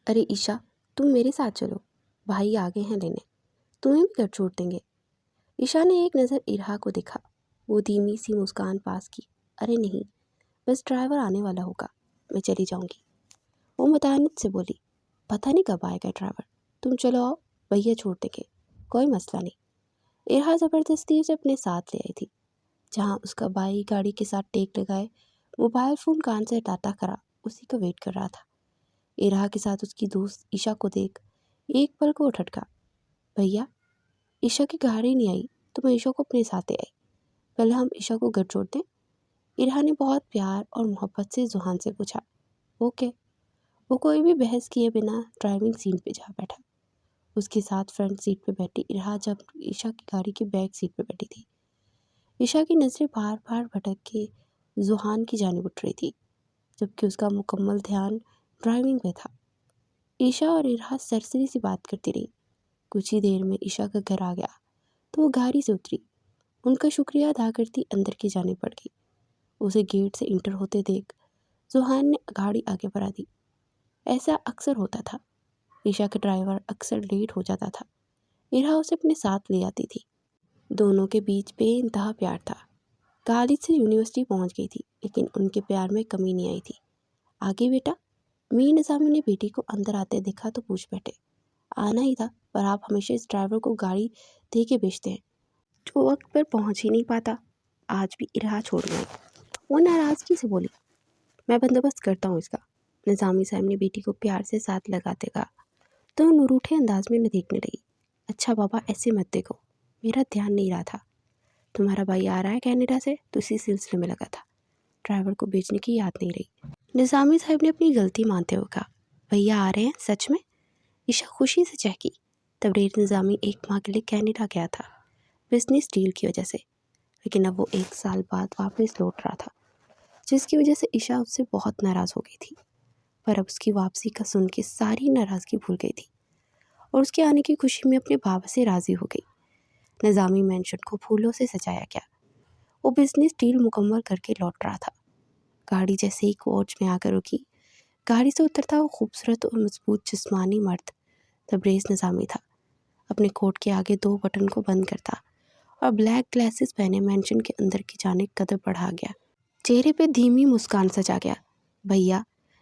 ارے عشا، تم میرے ساتھ چلو، بھائی آگے ہیں لینے، تمہیں بھی گھر چھوڑ دیں گے۔ عشا نے ایک نظر ارہا کو دیکھا، وہ دھیمی سی مسکان پاس کی۔ ارے نہیں، بس ڈرائیور آنے والا ہوگا، میں چلی جاؤں گی، وہ متعنت سے بولی۔ پتہ نہیں کب آئے گا ڈرائیور، تم چلو آؤ، بھیا چھوڑ دیں گے، کوئی مسئلہ نہیں۔ ارہا زبردستی اسے اپنے ساتھ لے آئی تھی، جہاں اس کا بھائی گاڑی کے ساتھ ٹیک لگائے موبائل فون کان سے ڈاٹا کرا اسی کو ویٹ کر رہا تھا۔ ارہا کے ساتھ اس کی دوست عشا کو دیکھ ایک پل کو اٹھٹکا۔ بھیا، عشا کی گاڑی نہیں آئی تو میں عشا کو اپنے ساتھ لے آئی، پہلے ہم عشا کو گھر چھوڑ دیں؟ ارہا نے بہت پیار اور محبت سے ذوحان سے پوچھا۔ اوکے۔ وہ کوئی بھی بحث کیے بنا ڈرائیونگ سیٹ پہ جا بیٹھا۔ اس کے ساتھ فرنٹ سیٹ پہ بیٹھی ارہا جب عشا کی گاڑی کی بیک سیٹ پہ بیٹھی تھی۔ عشا کی نظریں بار بار بھٹک کے ذوحان کی جانب اٹھ رہی تھی، جبکہ اس کا مکمل دھیان ڈرائیونگ پہ تھا۔ عشا اور ارہا سرسری سی بات کرتی رہی۔ کچھ ہی دیر میں عشا کا گھر آ گیا تو وہ گاڑی سے اتری، ان کا شکریہ ادا کرتی اندر کی جانب بڑھ گئی۔ اسے گیٹ سے انٹر ہوتے دیکھ ذوحان نے گاڑی آگے بڑھا دی۔ ایسا اکثر ہوتا تھا، عشا کا ڈرائیور اکثر لیٹ ہو جاتا تھا، ارہا اسے اپنے ساتھ لے آتی تھی۔ دونوں کے بیچ بے انتہا پیار تھا۔ کالج سے یونیورسٹی پہنچ گئی تھی، لیکن ان کے پیار میں کمی نہیں آئی تھی۔ آگے بیٹا، میر نظامی نے بیٹی کو اندر آتے دیکھا تو پوچھ بیٹھے۔ آنا ہی تھا، پر آپ ہمیشہ اس ڈرائیور کو گاڑی دے کے بھیجتے ہیں جو وقت پر پہنچ ہی نہیں پاتا۔ آج بھی ارہا چھوڑ گئی۔ وہ ناراضگی سے بولی۔ میں بندوبست کرتا ہوں اس کا، نظامی صاحب نے بیٹی کو پیار سے ساتھ لگاتے کہا تو نروٹھے انداز میں دیکھنے لگی۔ اچھا بابا، ایسے مت دیکھو، میرا دھیان نہیں رہا تھا، تمہارا بھائی آ رہا ہے کینیڈا سے تو اسی سلسلے میں لگا تھا، ڈرائیور کو بھیجنے کی یاد نہیں رہی۔ نظامی صاحب نے اپنی غلطی مانتے ہوئے کہا، بھیا آ رہے ہیں سچ میں؟ عشا خوشی سے چہکی۔ تبریز نظامی ایک ماہ کے لیے کینیڈا گیا تھا بزنس ڈیل کی وجہ سے، لیکن اب وہ 1 سال بعد واپس لوٹ رہا تھا، جس کی وجہ سے عشا اس سے بہت ناراض ہو گئی تھی۔ پر اب اس کی واپسی کا سن کے ساری ناراضگی بھول گئی تھی اور اس کے آنے کی خوشی میں اپنے بابا سے راضی ہو گئی۔ نظامی مینشن کو پھولوں سے سجایا گیا۔ وہ بزنس ڈیل مکمل کر کے لوٹ رہا تھا۔ گاڑی جیسے ہی کوچ میں آ کر رکی، گاڑی سے اترتا وہ خوبصورت اور مضبوط جسمانی مرد تبریز نظامی تھا۔ اپنے کوٹ کے آگے 2 بٹن کو بند کرتا اور بلیک گلاسز پہنے مینشن کے اندر کی جانب قدم بڑھا گیا۔ چہرے پہ دھیمی مسکان سجا گیا۔ بھیا،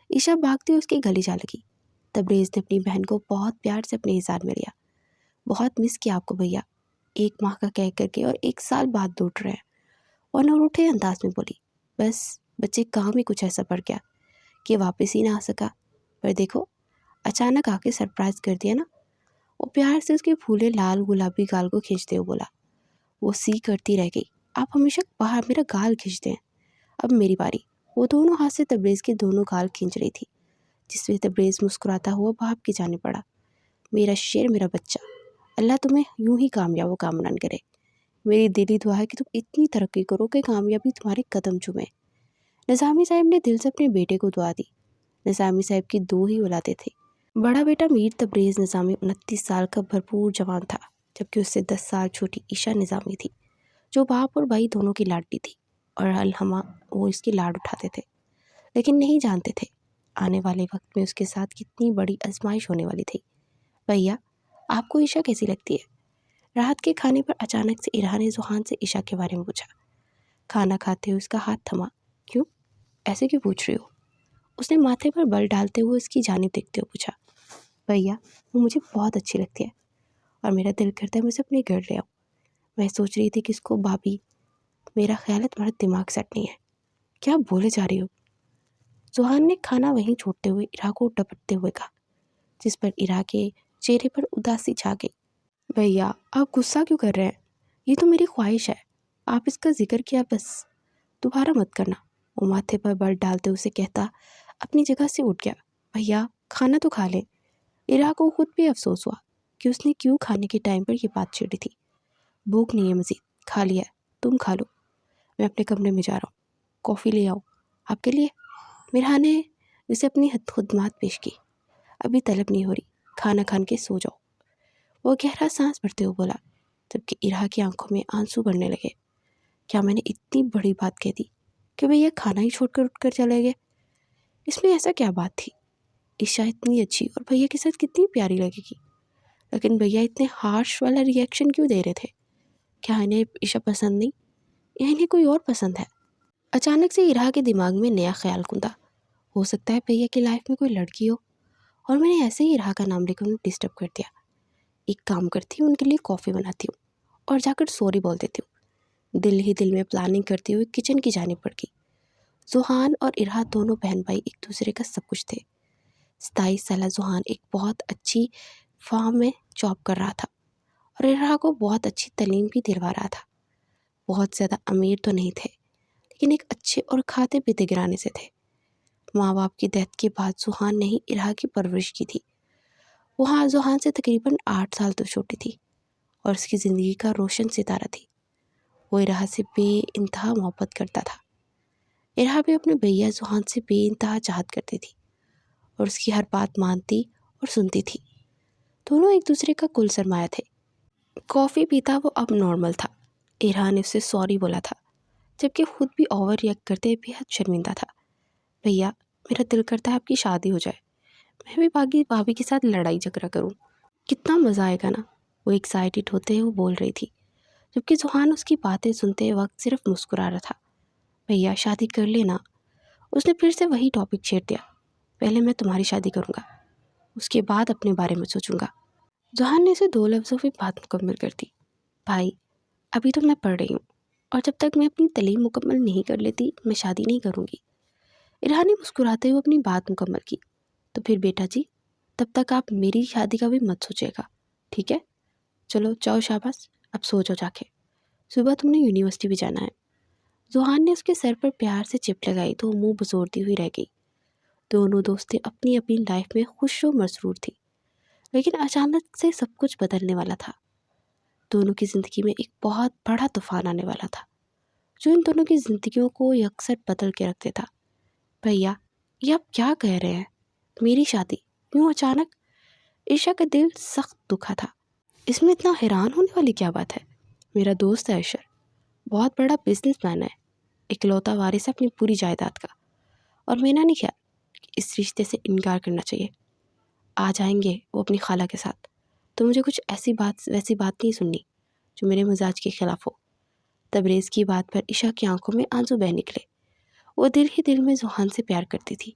عشا بھاگتے اس کے گلے جا لگی۔ تبریز نے اپنی بہن کو بہت پیار سے اپنے احضار میں لیا۔ بہت مس کیا آپ کو بھیا، 1 ماہ کا کہہ کر کے اور 1 سال بعد لوٹ رہے ہیں، اور نروٹھے انداز میں بولی۔ بس بچے کام ہی کچھ ایسا پڑ گیا کہ واپس ہی نہ آ سکا، پر دیکھو اچانک آ کے سرپرائز کر دیا نا۔ وہ پیار سے اس کے پھولے لال گلابی گال کو کھینچتے ہوئے بولا۔ وہ سی کرتی رہ گئی۔ آپ ہمیشہ باہر میرا گال کھینچتے ہیں، اب میری باری۔ وہ دونوں ہاتھ سے تبریز کے دونوں گال کھینچ رہی تھی، جس میں تبریز مسکراتا ہوا باپ کی جانب بڑھا۔ میرا شیر، میرا بچہ، اللہ تمہیں یوں ہی کامیاب و کامران کرے۔ میری دلی دعا ہے کہ تم اتنی ترقی کرو کہ کامیابی تمہارے قدم چومے۔ نظامی صاحب نے دل سے اپنے بیٹے کو دعا دی۔ نظامی صاحب کی 2 ہی اولادیں تھیں۔ بڑا بیٹا میر تبریز نظامی 29 سال کا بھرپور جوان تھا، جبکہ اس سے 10 سال چھوٹی عشا نظامی تھی، جو باپ اور بھائی دونوں کی لاڈلی تھی، اور الہما وہ اس کی لاڈ اٹھاتے تھے، لیکن نہیں جانتے تھے آنے والے وقت میں اس کے ساتھ کتنی بڑی آزمائش ہونے والی تھی۔ بھیا، آپ کو عشا کیسی لگتی ہے؟ رات کے کھانے پر اچانک سے ارہا نے ذوحان سے عشا کے بارے میں پوچھا۔ کھانا کھاتے ہوئے اس کا ہاتھ تھما۔ کیوں؟ ایسے کیوں پوچھ رہی ہو؟ اس نے ماتھے پر بل ڈالتے ہوئے اس کی جانب دیکھتے ہوئے پوچھا۔ بھیا، وہ مجھے بہت اچھی لگتی ہے اور میرا دل کرتا ہے میں اسے اپنے گھر لے آؤں۔ میں سوچ رہی تھی کہ اس کو بھابھی، میرا خیال ہے تمہارا دماغ سیٹ نہیں ہے، کیا بولے جا رہی ہو؟ ذوحان نے کھانا وہیں چھوڑتے ہوئے ارہا کو ڈپٹتے ہوئے کہا، جس پر ارہا کے چہرے پر اداسی چھا گئی۔ بھیا، آپ غصہ کیوں کر رہے ہیں؟ یہ تو میری خواہش ہے، آپ اس کا ذکر کیا، بس دوبارہ مت کرنا۔ وہ ماتھے پر بل ڈالتے اسے کہتا اپنی جگہ سے اٹھ گیا۔ بھیا، کھانا تو کھا لیں۔ ارہا کو خود بھی افسوس ہوا کہ اس نے کیوں کھانے کے ٹائم پر یہ بات چھیڑی تھی۔ بھوک نہیں ہے مزید، کھا لیا ہے، تم کھا لو، میں اپنے کمرے میں جا رہا ہوں، کافی لے آؤں آپ کے لیے؟ مرحا نے اسے اپنی خدمات پیش کی۔ ابھی طلب نہیں ہو رہی، کھانا کھان کے سو جاؤ، وہ گہرا سانس بھرتے ہوئے بولا، جبکہ ارہا کی آنکھوں میں آنسو بڑھنے لگے۔ کیا میں نے اتنی بڑی بات کہہ دی کہ بھیا کھانا ہی چھوڑ کر اٹھ کر چلے گئے؟ اس میں ایسا کیا بات تھی؟ عشا اتنی اچھی اور بھیا کے ساتھ کتنی پیاری لگے گی، لیکن بھیا اتنے ہارش والا ریئیکشن کیوں دے رہے تھے؟ کیا انہیں عشا پسند نہیں یا انہیں کوئی اور پسند ہے؟ اچانک سے ارہا کے دماغ میں نیا خیال کوندا، ہو سکتا ہے بھیا کی لائف میں کوئی لڑکی ہو اور میں نے ایسے ہی ارہا کا نام لے کر انہیں ڈسٹرب کر دیا۔ ایک کام کرتی ہوں، ان کے لیے کافی بناتی ہوں اور جا کر سوری بول دیتی ہوں۔ دل ہی دل میں پلاننگ کرتے ہوئے کچن کی جانب بڑھ گئی۔ زوہان اور ارہا دونوں بہن بھائی ایک دوسرے کا سب کچھ تھے۔ 27 سالہ زوہان ایک بہت اچھی فارم میں جاب کر رہا تھا اور ارہا کو بہت اچھی تعلیم بھی دلوا رہا تھا۔ بہت زیادہ امیر تو نہیں تھے، لیکن ایک اچھے اور کھاتے پیتے گھرانے سے تھے۔ ماں باپ کی ڈیتھ کے بعد زوہان نے ہی ارہا کی پرورش کی تھی۔ وہ زوہان سے تقریباً 8 سال تو چھوٹی تھی اور اس کی زندگی کا روشن ستارہ تھی۔ وہ ارہا سے بے انتہا محبت کرتا تھا۔ ارہا بھی اپنے بھیا زوہان سے بے انتہا چاہت کرتی تھی اور اس کی ہر بات مانتی اور سنتی تھی۔ دونوں ایک دوسرے کا کل سرمایہ تھے۔ کافی پیتا وہ اب نارمل تھا۔ ارہا نے اسے سوری بولا تھا، جبکہ خود بھی اوور ریئیکٹ کرتے بے حد شرمندہ تھا۔ بھیا، میرا دل کرتا ہے آپ کی شادی ہو جائے، میں بھی بھابھی کے ساتھ لڑائی جھگڑا کروں، کتنا مزہ آئے گا نا۔ وہ ایکسائٹیڈ ہوتے وہ بول رہی تھی، جبکہ زوہان اس کی باتیں سنتے وقت صرف مسکرا رہا تھا۔ بھیا، شادی کر لینا۔ اس نے پھر سے وہی ٹاپک چھیڑ دیا۔ پہلے میں تمہاری شادی کروں گا، اس کے بعد اپنے بارے میں سوچوں گا۔ زوہان نے اسے 2 لفظوں میں بات مکمل کر دی۔ بھائی، ابھی تو میں پڑھ رہی ہوں اور جب تک میں اپنی تعلیم مکمل نہیں کر لیتی میں شادی نہیں کروں گی۔ ارہا نے مسکراتے ہوئے اپنی بات مکمل کی۔ تو پھر بیٹا جی، تب تک آپ میری شادی کا بھی مت سوچے گا، ٹھیک ہے؟ چلو جاؤ، شاباش، اب سو جاؤ جا کے، صبح تم نے یونیورسٹی بھی جانا ہے۔ زوہان نے اس کے سر پر پیار سے چپ لگائی تو وہ منہ بسوڑتی ہوئی رہ گئی۔ دونوں دوستیں اپنی اپنی لائف میں خوش و مسرور تھی، لیکن اچانک سے سب کچھ بدلنے والا تھا۔ دونوں کی زندگی میں ایک بہت بڑا طوفان آنے والا تھا، جو ان دونوں کی زندگیوں کو یکسر بدل کے رکھ دیتا۔ بھیا، یہ آپ کیا کہہ رہے ہیں؟ میری شادی یوں اچانک؟ عشا کا دل سخت دکھا تھا۔ اس میں اتنا حیران ہونے والی کیا بات ہے؟ میرا دوست ہے اشر، بہت بڑا بزنس مین ہے، اکلوتا وارث ہے اپنی پوری جائیداد کا، اور میرا نہیں خیال کہ اس رشتے سے انکار کرنا چاہیے۔ آ جائیں گے وہ اپنی خالہ کے ساتھ، تو مجھے کچھ ویسی بات نہیں سننی جو میرے مزاج کے خلاف ہو۔ تبریز کی بات پر عشا کی آنکھوں میں آنسو بہہ نکلے۔ وہ دل ہی دل میں زوہان سے پیار کرتی تھی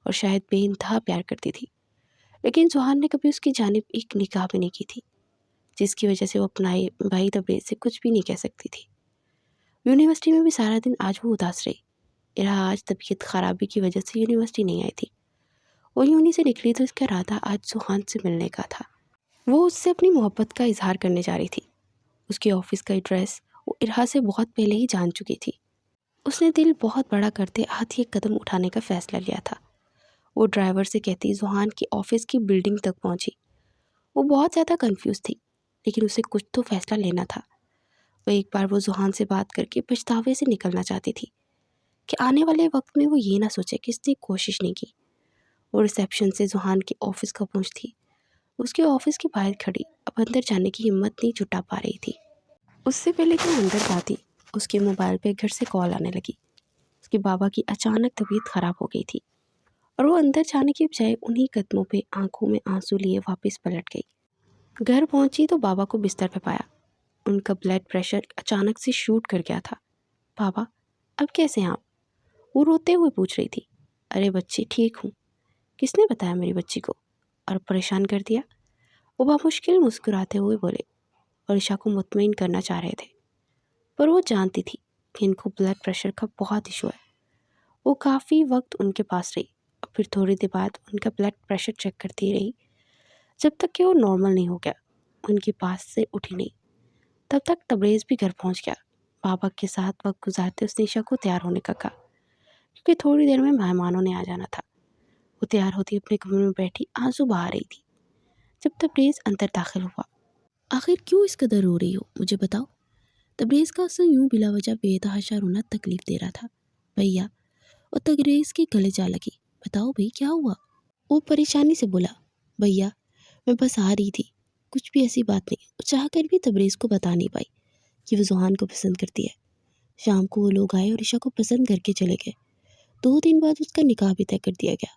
اور شاید بے انتہا پیار کرتی تھی، لیکن زوہان نے کبھی اس کی جانب ایک نگاہ بھی نہیں کی تھی، جس کی وجہ سے وہ اپنا بھائی تبریز سے کچھ بھی نہیں کہہ سکتی تھی۔ یونیورسٹی میں بھی سارا دن آج وہ اداس رہی۔ ارہا آج طبیعت خرابی کی وجہ سے یونیورسٹی نہیں آئی تھی۔ وہ یونی سے نکلی تو اس کا ارادہ آج زوہان سے ملنے کا تھا۔ وہ اس سے اپنی محبت کا اظہار کرنے جا رہی تھی۔ اس کے آفس کا ایڈریس وہ ارہا سے بہت پہلے ہی جان چکی تھی۔ اس نے دل بہت بڑا کرتے آج یہ قدم اٹھانے کا فیصلہ لیا تھا۔ وہ ڈرائیور سے کہتی زوہان کی آفس کی بلڈنگ تک پہنچی۔ وہ بہت زیادہ کنفیوز تھی، لیکن اسے کچھ تو فیصلہ لینا تھا۔ وہ ایک بار وہ زوہان سے بات کر کے پچھتاوے سے نکلنا چاہتی تھی کہ آنے والے وقت میں وہ یہ نہ سوچے کہ اس نے کوشش نہیں کی۔ وہ ریسیپشن سے زوہان کے آفس کا پہنچتی، اس کے آفس کے باہر کھڑی اب اندر جانے کی ہمت نہیں جٹا پا رہی تھی۔ اس سے پہلے کہ وہ اندر جاتی، اس کے موبائل پہ گھر سے کال آنے لگی۔ اس کے بابا کی اچانک طبیعت خراب ہو گئی تھی اور وہ اندر جانے کے بجائے انہی قدموں پہ آنکھوں میں آنسو لیے واپس پلٹ گئی۔ گھر پہنچی تو بابا کو بستر پہ پایا۔ ان کا بلڈ پریشر اچانک سے شوٹ کر گیا تھا۔ بابا، اب کیسے ہیں آپ؟ وہ روتے ہوئے پوچھ رہی تھی۔ ارے بچی، ٹھیک ہوں۔ کس نے بتایا میری بچی کو اور پریشان کر دیا؟ وہ بامشکل مسکراتے ہوئے بولے اور عشا کو مطمئن کرنا چاہ رہے تھے، پر وہ جانتی تھی کہ ان کو بلڈ پریشر کا بہت ایشو ہے۔ وہ کافی وقت ان کے پاس رہی اور پھر تھوڑی دیر بعد ان کا بلڈ پریشر چیک کرتی رہی جب تک کہ وہ نارمل نہیں ہو گیا۔ ان کے پاس سے اٹھی نہیں، تب تک تبریز بھی گھر پہنچ گیا۔ بابا کے ساتھ وقت گزارتے اس نے عشا کو تیار ہونے کا کہا، کیونکہ تھوڑی دیر میں مہمانوں نے آ جانا تھا۔ وہ تیار ہوتی اپنے کمرے میں بیٹھی آنسو بہا رہی تھی جب تبریز اندر داخل ہوا۔ آخر کیوں اس قدر رو رہی ہو؟ مجھے بتاؤ۔ تبریز کا اسے یوں بلا وجہ بے تحاشا رونا تکلیف دے رہا تھا۔ بھیا، اور تبریز کے گلے جا لگی۔ بتاؤ بھئی، کیا ہوا؟ وہ پریشانی سے بولا۔ بھیا، میں بس آ رہی تھی، کچھ بھی ایسی بات نہیں۔ وہ چاہ کر بھی تبریز کو بتا نہیں پائی کہ وہ زوہان کو پسند کرتی ہے۔ شام کو وہ لوگ آئے اور عشا کو پسند کر کے چلے گئے۔ 2 دن بعد اس کا نکاح بھی طے کر دیا گیا۔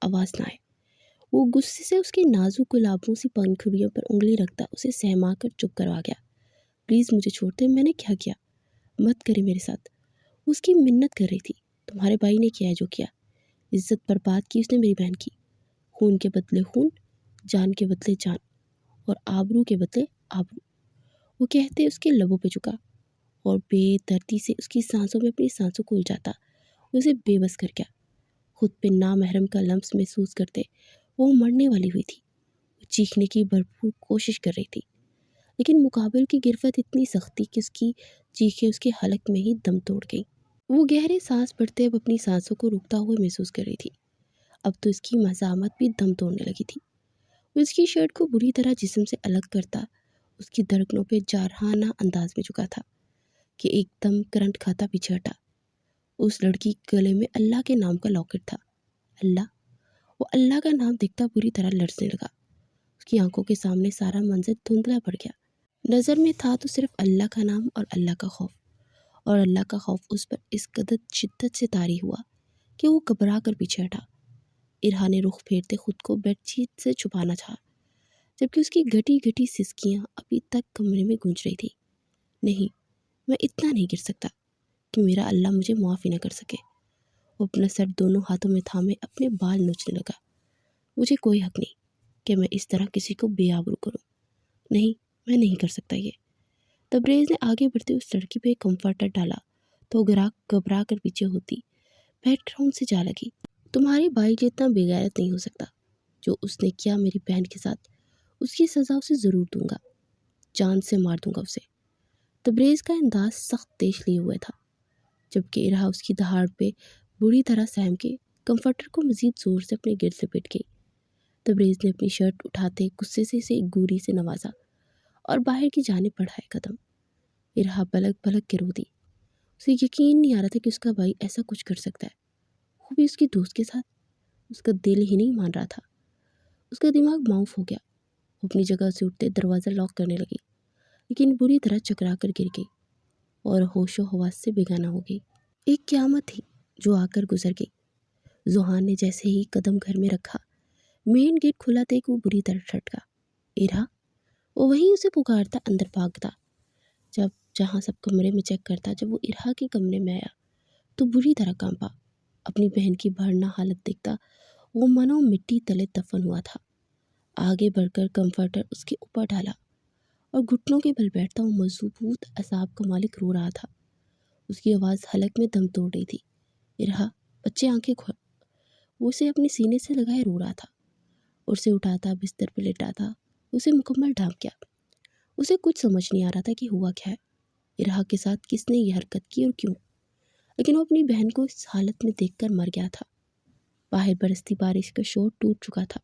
آواز نہ آئے۔ وہ غصے سے اس کے نازک گلابوں سی پنکھڑیوں پر انگلی رکھتا اسے سہما کر چپ کروا گیا۔ پلیز مجھے چھوڑ دے، میں نے کیا کیا؟ مت کرے میرے ساتھ۔ اس کی منت کر رہی تھی۔ تمہارے بھائی نے کیا ہے جو کیا، عزت پر بات کی اس نے میری بہن کی، خون کے بدلے خون، جان کے بدلے جان، اور آبرو کے بدلے آبرو۔ وہ کہتے اس کے لبوں پہ جھکا اور بے دردی سے اس کی سانسوں میں اپنی سانسوں کو الجھاتا اسے بے بس کر گیا۔ خود پہ نامحرم کا لمس محسوس کرتے وہ مرنے والی ہوئی تھی۔ وہ چیخنے کی بھرپور کوشش کر رہی تھی، لیکن مقابل کی گرفت اتنی سخت تھی کہ اس کی چیخیں اس کے حلق میں ہی دم توڑ گئی۔ وہ گہرے سانس بھرتے اب اپنی سانسوں کو رکتا ہوا محسوس کر رہی تھی۔ اب تو اس کی مزاحمت بھی دم توڑنے لگی تھی۔ وہ اس کی شرٹ کو بری طرح جسم سے الگ کرتا اس کی دھڑکنوں پہ جارحانہ انداز میں جھکا تھا کہ ایک دم کرنٹ کھاتا پیچھے ہٹا۔ اس لڑکی کے گلے میں اللہ کے نام کا لاکٹ تھا۔ اللہ، وہ اللہ کا نام دیکھتا بری طرح لرزنے لگا۔ اس کی آنکھوں کے سامنے سارا منظر دھندلا پڑ گیا۔ نظر میں تھا تو صرف اللہ کا نام اور اللہ کا خوف، اور اللہ کا خوف اس پر اس قدر شدت سے طاری ہوا کہ وہ گھبرا کر پیچھے ہٹا۔ ارہا نے رخ پھیرتے خود کو بیڈ شیٹ سے چھپانا چاہا، جبکہ اس کی گھٹی گھٹی سسکیاں ابھی تک کمرے میں گونج رہی تھی۔ نہیں، میں اتنا نہیں گر سکتا کہ میرا اللہ مجھے معاف ہی نہ کر سکے۔ وہ اپنا سر دونوں ہاتھوں میں تھامے اپنے بال نوچنے لگا۔ مجھے کوئی حق نہیں کہ میں اس طرح کسی کو بے آبرو کروں۔ نہیں، میں نہیں کر سکتا یہ۔ تبریز نے آگے بڑھتے اس لڑکی پہ کمفرٹر ڈالا تو گھبرا کر پیچھے ہوتی بیک گراؤنڈ سے جا لگی۔ تمہارے بھائی جتنا بے غیرت نہیں ہو سکتا۔ جو اس نے کیا میری بہن کے ساتھ، اس کی سزا اسے ضرور دوں گا، جان سے مار دوں گا اسے۔ تبریز کا انداز سخت تیش لیے ہوئے تھا، جبکہ ارہا اس کی دہاڑ پہ بری طرح سہم کے کمفرٹر کو مزید زور سے اپنے گرد لپیٹ گئی۔ تبریز نے اپنی شرٹ اٹھاتے غصے سے اسے ایک گوری سے نوازا اور باہر کی جانب بڑھائے قدم۔ ارہا پلک پلک کے رو دی۔ اسے یقین نہیں آ رہا تھا کہ اس کا بھائی ایسا کچھ کر سکتا ہے، وہ بھی اس کی دوست کے ساتھ۔ اس کا دل ہی نہیں مان رہا تھا۔ اس کا دماغ معاف ہو گیا۔ وہ اپنی جگہ سے اٹھتے دروازہ لاک کرنے لگی، لیکن بری طرح چکرا کر گر گئی اور ہوش و حواس سے بیگانہ ہو گئی۔ ایک قیامت تھی جو آ کر گزر گئی۔ زوہان نے جیسے ہی قدم گھر میں رکھا، مین گیٹ کھلا تھا کہ وہ بری طرح ٹھٹکا۔ ارہا! وہ وہیں اسے پکارتا اندر بھاگتا۔ جہاں سب کمرے میں چیک کرتا، جب وہ ارہا کے کمرے میں آیا تو بری طرح کانپا۔ اپنی بہن کی بھرنا حالت دیکھتا وہ منو مٹی تلے دفن ہوا تھا۔ آگے بڑھ کر کمفرٹر اس کے اوپر ڈالا اور گھٹنوں کے بل بیٹھتا وہ مضبوط اعصاب کا مالک رو رہا تھا۔ اس کی آواز حلق میں دم توڑ رہی تھی۔ ارہا، بچے آنکھیں کھول۔ وہ اسے اپنے سینے سے لگائے رو رہا تھا، اور اسے اٹھاتا بستر پہ لٹاتا اسے مکمل ڈھانپ گیا۔ اسے کچھ سمجھ نہیں آ رہا تھا کہ ہوا کیا ہے، ارہا کے ساتھ کس نے یہ حرکت کی اور کیوں، لیکن وہ اپنی بہن کو اس حالت میں دیکھ کر مر گیا تھا۔ باہر برستی بارش کا شور ٹوٹ چکا تھا۔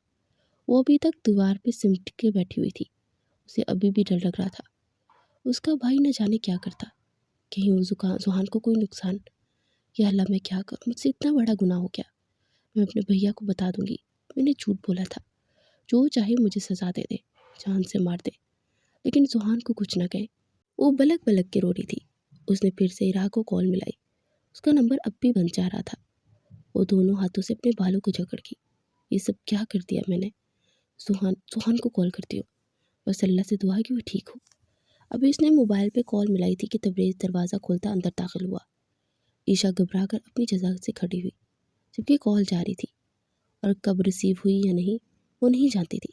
وہ ابھی تک دیوار پہ سمٹ کے بیٹھی ہوئی تھی۔ اسے ابھی بھی ڈر لگ رہا تھا۔ اس کا بھائی نہ جانے کیا کرتا، کہیں وہ زوہان کو کوئی نقصان۔ یا اللہ، میں کیا کروں، مجھ سے اتنا بڑا گناہ ہو گیا۔ میں اپنے بھیا کو بتا دوں گی میں نے جھوٹ بولا تھا، جو چاہے مجھے سزا دے دے، جان سے مار دے، لیکن زوہان کو کچھ نہ کہے۔ وہ بلک بلک کے رو رہی تھی۔ اس نے پھر سے ارہا کو کال ملائی۔ اس کا نمبر اب بھی بند جا رہا تھا۔ وہ دونوں ہاتھوں سے اپنے بالوں کو جکڑ گئی۔ یہ سب کیا کر دیا میں نے؟ زوہان کو کال کرتی ہوں، بس اللہ سے دعا کہ وہ ٹھیک ہو۔ ابھی اس نے موبائل پہ کال ملائی تھی کہ تبریز دروازہ کھولتا اندر داخل ہوا۔ عشا گھبرا کر اپنی جگہ سے کھڑی ہوئی، جبکہ کال جاری تھی، اور کب ریسیو ہوئی یا نہیں وہ نہیں جانتی تھی۔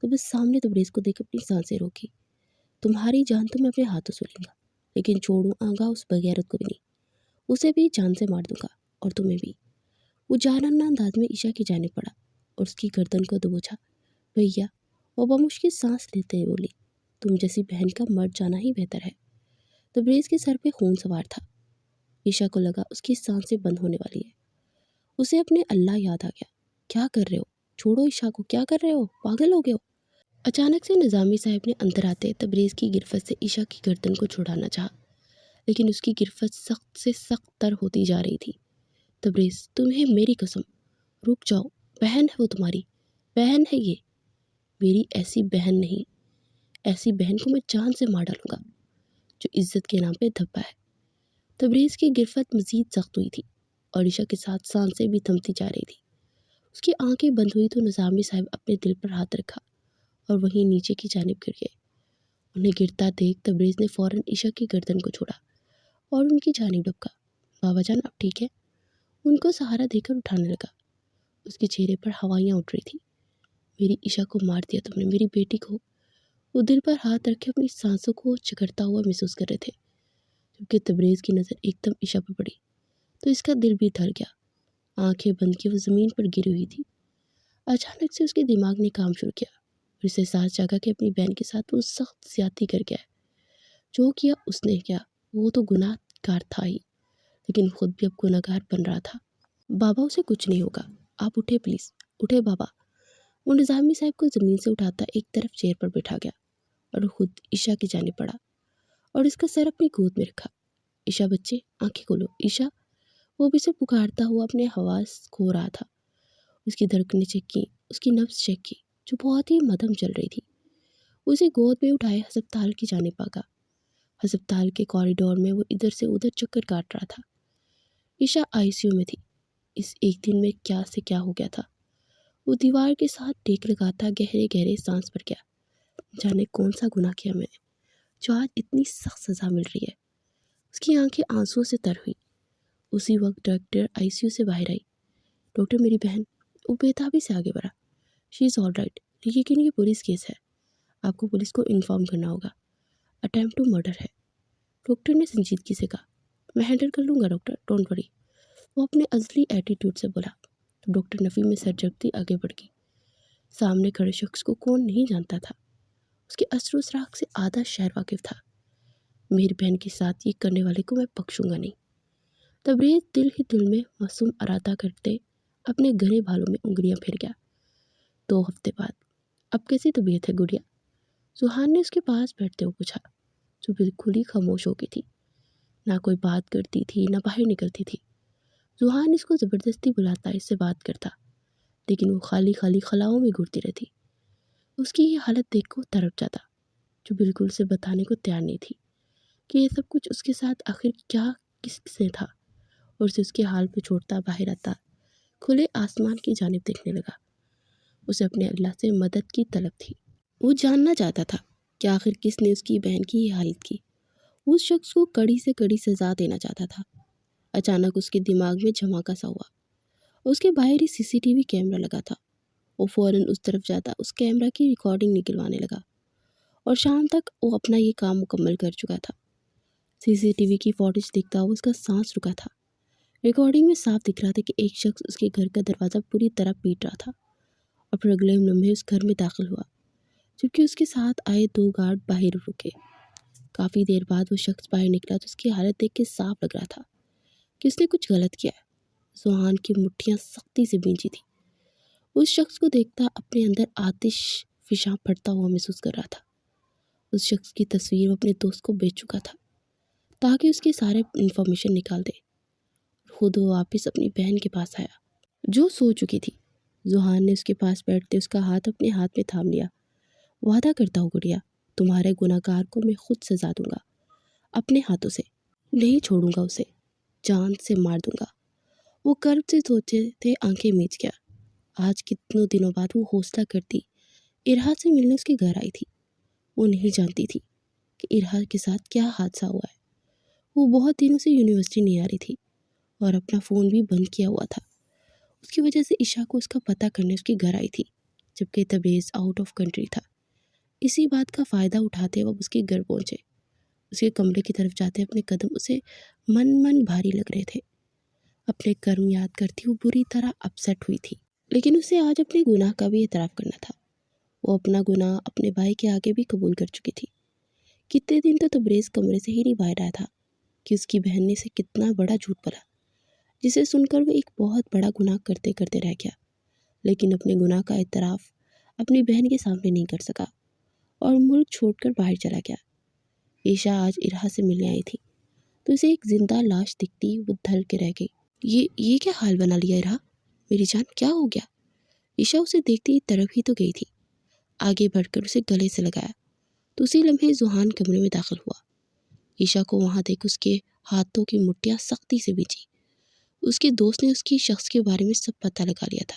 تو بس سامنے تبریز کو دیکھ اپنی سانسیں روکی۔ تمہاری جان تو میں اپنے ہاتھوں سے لوں گا، لیکن چھوڑوں گا اس بغیرت کو بھی نہیں۔ اسے بھی جان سے مار دوں گا، اور تمہیں بھی۔ وہ جاننا انداز میں عشا کی جانب پڑا اور اس کی گردن کو دبوچا۔ بھیا، وہ بمشکل سانس لیتے ہوئے بولی، تم جیسی بہن کا مر جانا ہی بہتر ہے۔ تبریز کے سر پہ خون سوار تھا۔ عشا کو لگا اس کی سانسیں بند ہونے والی ہے۔ اسے اپنے اللہ یاد آ گیا۔ کیا کر رہے ہو؟ چھوڑو عشا کو، کیا کر رہے ہو؟ پاگل ہو گئے ہو؟ اچانک سے نظامی صاحب نے اندر آتے تبریز کی گرفت سے عشا کی گردن کو چھڑانا چاہا، لیکن اس کی گرفت سخت سے سخت تر ہوتی جا رہی تھی۔ تبریز، تمہیں میری قسم، رک جاؤ، بہن ہے وہ تمہاری، بہن ہے یہ، میری ایسی بہن نہیں۔ ایسی بہن کو میں جان سے مار ڈالوں گا جو عزت کے نام پہ دھبا ہے۔ تبریز کی گرفت مزید سخت ہوئی تھی اور عشا کے ساتھ سانسیں بھی تھمتی جا رہی تھی۔ اس کی آنکھیں بند ہوئی تو نظامی صاحب اپنے دل پر ہاتھ رکھا اور وہیں نیچے کی جانب گر گئے۔ انہیں گرتا دیکھ تبریز نے فوراً عشا کی گردن کو چھوڑا اور ان کی جانب ڈپکا۔ بابا جان اب ٹھیک ہے؟ ان کو سہارا دے کر اٹھانے لگا۔ اس کے چہرے پر ہوائیاں اٹھ رہی تھی۔ میری عشا کو مار دیا تم نے، میری بیٹی کو۔ وہ دل پر ہاتھ رکھے اپنی سانسوں کو جگرتا ہوا محسوس کر رہے تھے۔ جبکہ تبریز کی نظر ایک دم عشا پر پڑی تو اس کا دل بھی دھڑ گیا۔ آنکھیں بند کی وہ زمین پر گری ہوئی تھی۔ اچانک سے اس کے دماغ نے کام شروع کیا اور اسے احساس جاگا کہ اپنی بہن کے ساتھ وہ سخت زیادتی کر گیا ہے۔ جو کیا اس نے کیا، وہ تو گناہ گار تھا ہی، لیکن خود بھی اب گناہ گار بن رہا تھا۔ بابا اسے کچھ نہیں ہوگا، آپ اٹھے پلیز، اٹھے بابا۔ وہ نظامی صاحب کو زمین سے اٹھاتا ایک طرف چیئر پر بٹھا گیا اور خود عشا کی جانب پڑا اور اس کا سر اپنی گود میں رکھا۔ عشا بچے، آنکھیں کھولو، عشا۔ وہ بھی اسے پکارتا ہوا اپنے حواس کھو رہا تھا۔ اس کی دھڑکنیں چیک کی، اس کی نبض چیک کی جو بہت ہی مدھم چل رہی تھی۔ اسے گود میں اٹھائے ہسپتال کی جانب بھاگا۔ ہسپتال کے کوریڈور میں وہ ادھر سے ادھر چکر کاٹ رہا تھا۔ عشا آئی سی یو میں تھی۔ اس ایک دن میں کیا سے کیا ہو گیا تھا۔ وہ دیوار کے ساتھ ٹیک لگاتا گہرے گہرے سانس بھر گیا۔ جانے کون سا گناہ کیا میں نے جو آج اتنی سخت سزا مل رہی ہے۔ اس کی آنکھیں آنسوؤں سے تر ہوئی۔ اسی وقت ڈاکٹر آئی سی یو سے باہر آئی۔ ڈاکٹر میری بہن، وہ بےتابی سے آگے بڑھا۔ شی از آل رائٹ، لیکن یہ پولیس کیس ہے، آپ کو پولیس کو انفارم کرنا ہوگا، اٹیمپٹ ٹو مرڈر ہے۔ ڈاکٹر نے سنجیدگی سے کہا، میں ہینڈل کر لوں گا ڈاکٹر، ڈونٹ وری۔ وہ اپنے ازلی ایٹیٹیوڈ سے بولا۔ ڈاکٹر نفی میں سر جھکتی آگے بڑھ گئی۔ سامنے کھڑے شخص کو کون نہیں جانتا تھا۔ اس کے اثر و سراغ سے آدھا شہر واقف تھا۔ میری بہن کے ساتھ یہ کرنے والے کو میں بخشوں گا نہیں۔ تبریز دل ہی دل میں معصوم ارادہ کرتے اپنے گھنے بالوں میں انگلیاں پھیر گیا۔ 2 ہفتے بعد، اب کیسی طبیعت ہے گڑیا؟ سوہان نے اس کے پاس بیٹھتے ہوئے پوچھا، جو بالکل ہی خاموش ہو گئی تھی، نہ کوئی بات کرتی تھی نہ باہر نکلتی تھی۔ سوہان اس کو زبردستی بلاتا، اس سے بات کرتا، لیکن وہ خالی خالی خلاؤں میں گھرتی رہتی۔ اس کی یہ حالت دیکھ کو تڑپ جاتا، جو بالکل سے بتانے کو تیار نہیں تھی کہ یہ سب کچھ اس کے ساتھ آخر کیا کس سے تھا، اور اسے اس کے حال پہ چھوڑتا باہر آتا کھلے آسمان کی جانب دیکھنے لگا۔ اسے اپنے اللہ سے مدد کی طلب تھی۔ وہ جاننا چاہتا تھا کہ آخر کس نے اس کی بہن کی یہ حالت کی۔ وہ اس شخص کو کڑی سے کڑی سزا دینا چاہتا تھا۔ اچانک اس کے دماغ میں جھماکا سا ہوا۔ اس کے باہر ہی CCTV کیمرہ لگا تھا۔ وہ فوراً اس طرف جاتا اس کیمرہ کی ریکارڈنگ نکلوانے لگا، اور شام تک وہ اپنا یہ کام مکمل کر چکا تھا۔ CCTV کی فوٹیج دیکھتا ہوا اس کا سانس رکا تھا۔ ریکارڈنگ میں صاف دکھ رہا تھا کہ ایک شخص اس کے گھر کا دروازہ پوری طرح پیٹ رہا تھا اور پھر اگلے لمحے اس گھر میں داخل ہوا، جبکہ اس کے ساتھ آئے 2 گارڈ باہر رکے۔ کافی دیر بعد وہ شخص باہر نکلا تو اس کی حالت دیکھ کے صاف لگ رہا تھا کہ اس نے کچھ غلط کیا ہے۔ سوہان کی مٹھیاں سختی سے بھینچی تھی۔ اس شخص کو دیکھتا اپنے اندر آتش فشاں پھٹتا ہوا محسوس کر رہا تھا۔ اس شخص کی تصویر وہ اپنے دوست کو بیچ چکا تھا تاکہ اس کی سارے انفارمیشن نکال دے۔ خود وہ واپس اپنی بہن کے پاس آیا جو سو چکی تھی۔ سوہان نے اس کے پاس بیٹھتے اس کا ہاتھ اپنے ہاتھ میں تھام لیا۔ وعدہ کرتا ہوں گڑیا، تمہارے گناہ گار کو میں خود سزا دوں گا، اپنے ہاتھوں سے نہیں چھوڑوں گا، اسے جان سے مار دوں گا۔ وہ کرب سے سوچے تھے آنکھیں میچ گیا۔ آج کتنوں دنوں بعد وہ حوصلہ کرتی ارہا سے ملنے اس کے گھر آئی تھی۔ وہ نہیں جانتی تھی کہ ارہا کے ساتھ کیا حادثہ ہوا ہے۔ وہ بہت دنوں سے یونیورسٹی نہیں آ رہی تھی اور اپنا فون بھی بند کیا ہوا تھا۔ اس کی وجہ سے عشا کو اس کا پتہ کرنے اس کے گھر آئی تھی، جبکہ تبریز آؤٹ آف کنٹری تھا۔ اسی بات کا فائدہ اٹھاتے وہ اس کے گھر پہنچے۔ اس کے کمرے کی طرف جاتے اپنے قدم اسے من بھاری لگ رہے تھے۔ اپنے کرم یاد کرتی وہ بری طرح اپسیٹ ہوئی تھی، لیکن اسے آج اپنے گناہ کا بھی اعتراف کرنا تھا۔ وہ اپنا گناہ اپنے بھائی کے آگے بھی قبول کر چکی تھی۔ کتنے دن تو تبریز کمرے سے ہی نہیں باہر آیا تھا کہ اس کی بہن نے اسے کتنا بڑا جھوٹ بولا، جسے سن کر وہ ایک بہت بڑا گناہ کرتے کرتے رہ گیا، لیکن اپنے گناہ کا اعتراف اپنی بہن کے سامنے نہیں کر سکا اور ملک چھوڑ کر باہر چلا گیا۔ عشا آج ارہا سے ملنے آئی تھی تو اسے ایک زندہ لاش دکھتی وہ دھل کے رہ گئی۔ یہ کیا حال بنا لیا ارہا؟ میری جان کیا ہو گیا؟ عشا اسے دیکھتی طرف ہی تو گئی تھی۔ آگے بڑھ کر اسے گلے سے لگایا تو اسی لمحے سوہان کمرے میں داخل ہوا۔ عشا کو وہاں دیکھ اس کے ہاتھوں کی مٹھیاں سختی سے بھینچی۔ اس کے دوست نے اس کی شخص کے بارے میں سب پتہ لگا لیا تھا۔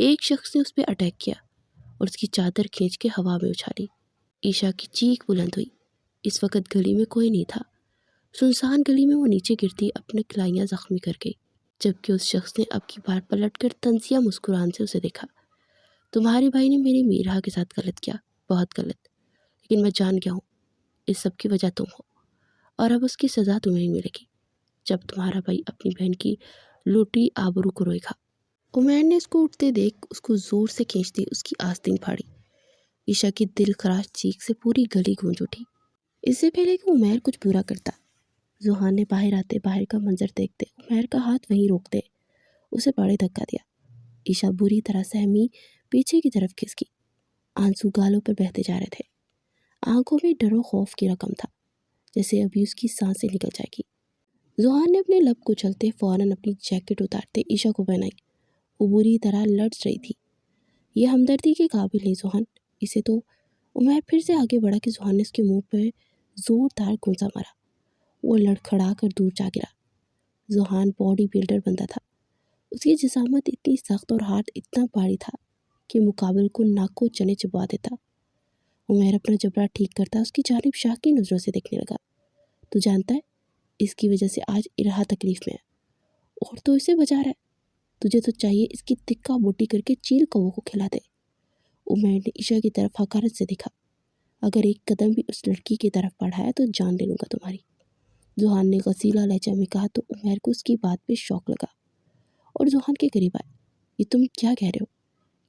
ایک شخص نے اس پہ اٹیک کیا اور اس کی چادر کھینچ کے ہوا میں اچھالی۔ عشا کی چیخ بلند ہوئی۔ اس وقت گلی میں کوئی نہیں تھا۔ سنسان گلی میں وہ نیچے گرتی اپنے کلائیاں زخمی کر گئی، جبکہ اس شخص نے اب کی بار پلٹ کر طنزیہ مسکران سے اسے دیکھا۔ تمہارے بھائی نے میری میرا کے ساتھ غلط کیا، بہت غلط، لیکن میں جان گیا ہوں اس سب کی وجہ تم ہو، اور اب اس کی سزا تمہیں ہی ملے گی جب تمہارا بھائی اپنی بہن کی لوٹی آبرو کو روئے گا۔ عمیر نے اس کو اٹھتے دیکھ اس کو زور سے کھینچتی اس کی آستین پھاڑی۔ عشا کی دل خراش چیخ سے پوری گلی گونج اٹھی۔ اس سے پہلے کہ عمیر کچھ برا کرتا، ذوحان نے باہر آتے باہر کا منظر دیکھتے عمیر کا ہاتھ وہیں روک دے اسے بڑے دھکا دیا۔ عشا بری طرح سہمی پیچھے کی طرف کھسکی۔ آنسو گالوں پر بہتے جا رہے تھے۔ آنکھوں میں ڈر و خوف کی رقم تھا، جیسے ابھی اس کی سانسیں نکل جائے گی۔ ذوحان نے اپنے لب کچلتے فوراً اپنی جیکٹ اتارتے عشا کو پہنائی۔ وہ بری طرح لڑز رہی تھی۔ یہ ہمدردی کے قابل نہیں ذوحان، اسے تو۔ عمیر پھر سے آگے بڑھا کہ ذوحان نے اس کے منہ پہ زوردار گونسا مارا۔ وہ لڑکھڑا کر دور جا گرا۔ ذوحان باڈی بلڈر بندہ تھا۔ اس کی جسامت اتنی سخت اور ہاتھ اتنا بھاری تھا کہ مقابل کو ناک و چنے چبا دیتا۔ عمیر اپنا جبڑا ٹھیک کرتا اس کی جانب شاکی نظروں سے دیکھنے لگا۔ تو جانتا ہے اس کی وجہ سے آج ارہا تکلیف میں ہے، اور تو اسے بچا رہا ہے۔ تجھے تو چاہیے اس کی تکہ بوٹی کر کے چیل کووں کو کھلا دے۔ عمیر نے عشا کی طرف حقارت سے دیکھا۔ اگر ایک قدم بھی اس لڑکی کی طرف بڑھایا تو جان لے لوں گا تمہاری۔ ذوحان نے غصیلا لہجہ میں کہا تو عمیر کو اس کی بات پہ شوق لگا، اور ذوحان کے قریب آئے۔ یہ تم کیا کہہ رہے ہو؟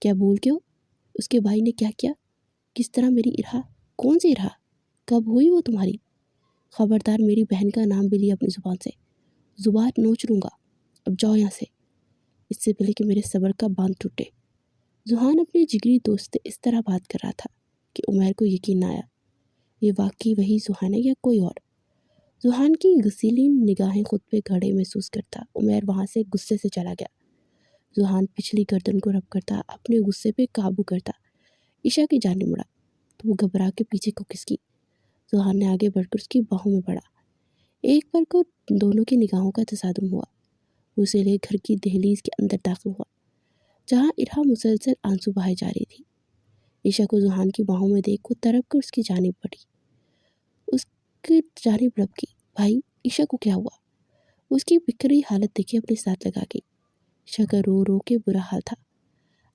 کیا بول کے ہو؟ اس کے بھائی نے کیا کیا؟ کس طرح میری ارہا؟ کون سی ارہا؟ کب ہوئی وہ تمہاری؟ خبردار میری بہن کا نام بھی لیا اپنی زبان سے، زبان نوچ لوں گا۔ اب جاؤ یہاں سے، اس سے پہلے کہ میرے صبر کا باندھ ٹوٹے۔ ذوحان اپنے جگری دوست سے اس طرح بات کر رہا تھا کہ عمیر کو یقین نہ آیا۔ یہ واقعی وہی ذوحان ہے یا کوئی اور؟ ذوحان کی غسیلی نگاہیں خود پہ گھڑے محسوس کرتا عمیر وہاں سے غصے سے چلا گیا۔ ذوحان پچھلی گردن کو رب کرتا اپنے غصے پہ قابو کرتا عشا کی جانب مڑا تو وہ گھبرا کے پیچھے کو کھسکی۔ ذوحان نے آگے بڑھ کر اس کی باہوں میں پڑا۔ ایک پل کو دونوں کی نگاہوں کا تصادم ہوا۔ وہ اسے لے گھر کی دہلیز کے اندر داخل ہوا، جہاں ارہا مسلسل آنسو بہائے جا رہی تھی۔ عشا کو ذوحان کی باہوں میں دیکھ وہ تڑپ کر اس کی جانب بڑھی، اس کی جانب لپکی۔ بھائی، عشا کو کیا ہوا؟ اس کی بکھری حالت دیکھے اپنے ساتھ لگا گئی۔ عشا کا رو رو کے برا حال تھا۔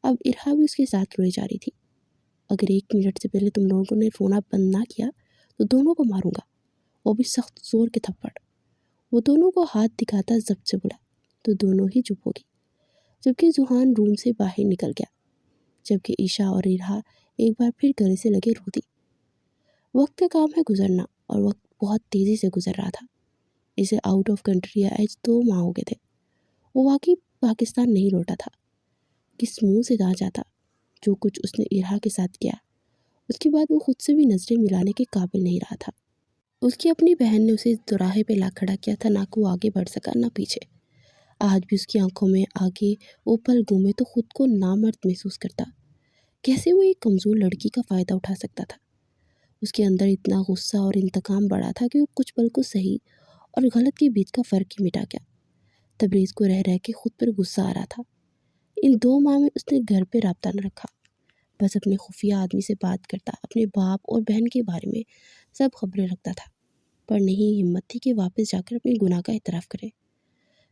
اب ارہا بھی اس کے ساتھ روئے جا رہی تھی۔ اگر 1 منٹ سے پہلے تم لوگوں نے رونا بند نہ کیا تو دونوں کو ماروں گا، وہ بھی سخت زور کے تھپڑ۔ وہ دونوں کو ہاتھ دکھاتا ضبط سے بولا تو دونوں ہی چپ ہو گئی، جبکہ ذوحان روم سے باہر نکل گیا، جبکہ عشا اور ارہا ایک بار پھر گلے سے لگے رو دی۔ وقت کا کام ہے گزرنا، اور وقت بہت تیزی سے گزر رہا تھا۔ اسے آؤٹ آف کنٹری آئے 2 ماہ ہو گئے تھے۔ وہ واقعی پاکستان نہیں لوٹا تھا۔ کس منہ سے کہا جاتا؟ جو کچھ اس نے ارہا کے ساتھ کیا، اس کے بعد وہ خود سے بھی نظریں ملانے کے قابل نہیں رہا تھا۔ اس کی اپنی بہن نے اسے دوراہے پہ لا کھڑا کیا تھا، نہ کہ وہ آگے بڑھ سکا نہ پیچھے۔ آج بھی اس کی آنکھوں میں آگے اوپل گھومے تو خود کو نامرد محسوس کرتا۔ کیسے وہ ایک کمزور لڑکی کا فائدہ اٹھا سکتا تھا؟ اس کے اندر اتنا غصہ اور انتقام بڑا تھا کہ وہ کچھ پل کو صحیح اور غلط کے بیچ کا فرق ہی مٹا گیا۔ تبریز کو رہ رہ کے خود پر غصہ آ رہا تھا۔ ان 2 ماہ میں اس نے گھر پہ رابطہ نہ رکھا، بس اپنے خفیہ آدمی سے بات کرتا، اپنے باپ اور بہن کے بارے میں سب خبریں رکھتا تھا، پر نہیں ہمت تھی کہ واپس جا کر اپنے گناہ کا اعتراف کرے۔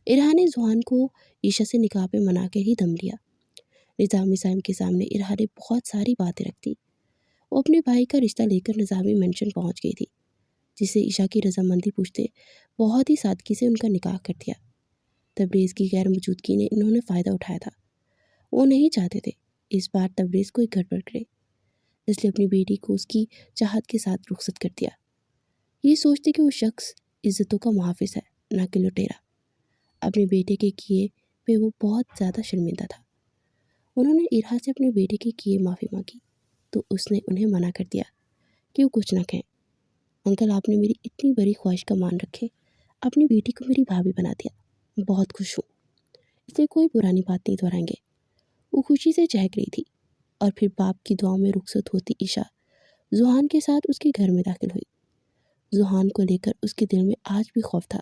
ارہا نے ذوحان کو عشا سے نکاح پہ منا کے ہی دم لیا۔ نظامی صاحب کے سامنے ارہا نے بہت ساری باتیں رکھ دی۔ وہ اپنے بھائی کا رشتہ لے کر نظامی مینشن پہنچ گئی تھی، جسے عشا کی رضامندی پوچھتے بہت ہی سادگی سے ان کا نکاح کر دیا۔ تبریز کی غیر موجودگی نے انہوں نے فائدہ اٹھایا تھا۔ وہ نہیں چاہتے تھے اس بار تبریز کوئی گڑبڑ کرے، اس لیے اپنی بیٹی کو اس کی چاہت کے ساتھ رخصت کر دیا، یہ سوچتے کہ وہ شخص عزتوں کا محافظ ہے نہ کہ لٹیرا۔ اپنے بیٹے کے کیے پہ وہ بہت زیادہ شرمندہ تھا۔ انہوں نے ارہا سے اپنے بیٹے کے کیے معافی مانگی تو اس نے انہیں منع کر دیا کہ وہ کچھ نہ کہیں۔ انکل، آپ نے میری اتنی بڑی خواہش کا مان رکھے، اپنی بیٹی کو میری بھابھی بنا دیا، بہت خوش ہوں، اس لیے کوئی پرانی بات نہیں دہرائیں گے۔ وہ خوشی سے چہک رہی تھی، اور پھر باپ کی دعاؤں میں رخصت ہوتی عشا ذوحان کے ساتھ اس کے گھر میں داخل ہوئی۔ ذوحان کو لے کر اس کے دل میں آج بھی خوف تھا۔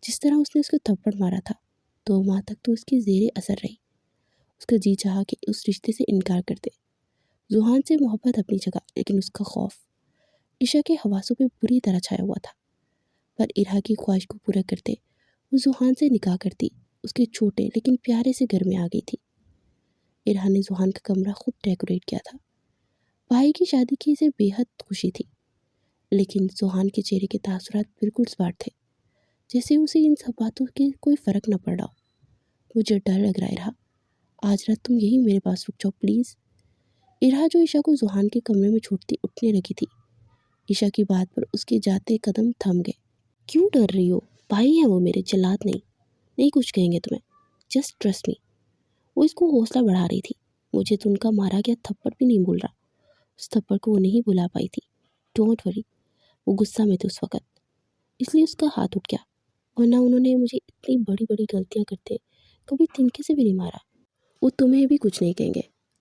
جس طرح اس نے اس کو تھپڑ مارا تھا 2 ماہ تک تو اس کی زیر اثر رہی۔ اس کا جی چاہا کہ اس رشتے سے انکار کر دے۔ زحان سے محبت اپنی جگہ، لیکن اس کا خوف عشا کے حواسوں پہ بری طرح چھایا ہوا تھا۔ پر ارہا کی خواہش کو پورا کرتے وہ زحان سے نکاح کرتی، اس کے چھوٹے لیکن پیارے سے گھر میں آ گئی تھی۔ ارہا نے زحان کا کمرہ خود ڈیکوریٹ کیا تھا۔ بھائی کی شادی کی اسے بے حد خوشی تھی، لیکن زحان کے چہرے کے تاثرات بالکل اسمارٹ تھے، جیسے اسے ان سب باتوں کے کوئی فرق نہ پڑ رہا ہو۔ مجھے ڈر لگ رہا ہے ارہا، آج رات تم یہی میرے پاس رک جاؤ پلیز۔ ارہا جو عشا کو زحان کے کمرے میں چھوڑتی اٹھنے لگی تھی، عشا کی بات پر اس کے جاتے قدم تھم گئے۔ کیوں ڈر رہی ہو؟ بھائی ہیں وہ میرے، جلاد نہیں کچھ کہیں گے تمہیں، جسٹ ٹرسٹ می۔ وہ اس کو حوصلہ بڑھا رہی تھی۔ مجھے تو ان کا مارا گیا تھپڑ بھی نہیں بھول رہا، اس تھپڑ کو وہ نہیں بھلا پائی تھی۔ ڈونٹ وری، وہ غصہ میں تھے اس وقت، اس لیے اس کا ہاتھ اٹھ گیا، ورنہ انہوں نے مجھے اتنی بڑی بڑی غلطیاں کرتے کبھی تنکے سے بھی نہیں مارا۔ وہ تمہیں بھی کچھ نہیں کہیں گے،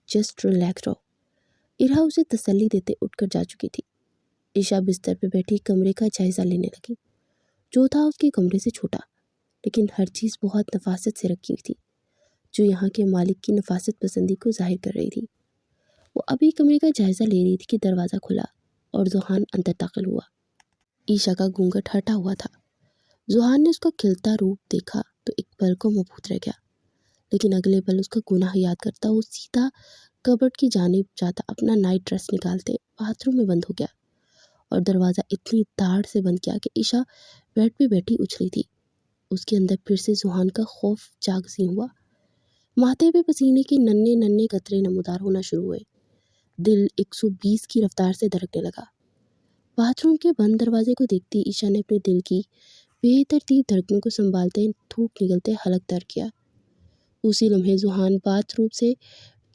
جسٹ ریلیکس رہو۔ ارہا اسے تسلی دیتے اٹھ کر جا چکی تھی۔ عشا بستر پہ بیٹھی کمرے کا جائزہ لینے لگی، جو تھا اس کے کمرے سے چھوٹا، لیکن ہر چیز بہت نفاست سے رکھی ہوئی تھی، جو یہاں کے مالک کی نفاست پسندی کو ظاہر کر رہی تھی۔ وہ ابھی کمرے کا جائزہ لے رہی تھی کہ دروازہ کھلا اور زحان اندر داخل ہوا۔ عشا کا گھونگھٹ ہٹا ہوا تھا۔ زحان نے اس کا کھلتا روپ دیکھا تو ایک پل کو مبہوت رہ گیا، لیکن اگلے پل اس کا گناہ یاد کرتا وہ سیدھا کبرڈ کی جانب جاتا اپنا نائٹ ڈریس نکالتے باتھ روم میں بند ہو گیا اور دروازہ اتنی داڑھ سے بند کیا کہ عشا بیڈ پہ بیٹھی اچھلی تھی۔ اس کے اندر پھر سے زحان کا خوف جاگزیں ہوا۔ ماتھے پہ پسینے کے ننھے ننھے قطرے نمودار ہونا شروع ہوئے۔ دل 120 کی رفتار سے دھڑکنے لگا۔ باتھ روم کے بند دروازے کو دیکھتی عشا نے اپنے دل کی بے ترتیب دھڑکنوں کو سنبھالتے تھوک نگلتے حلق در کیا۔ اسی لمحے زحان باتھ روم سے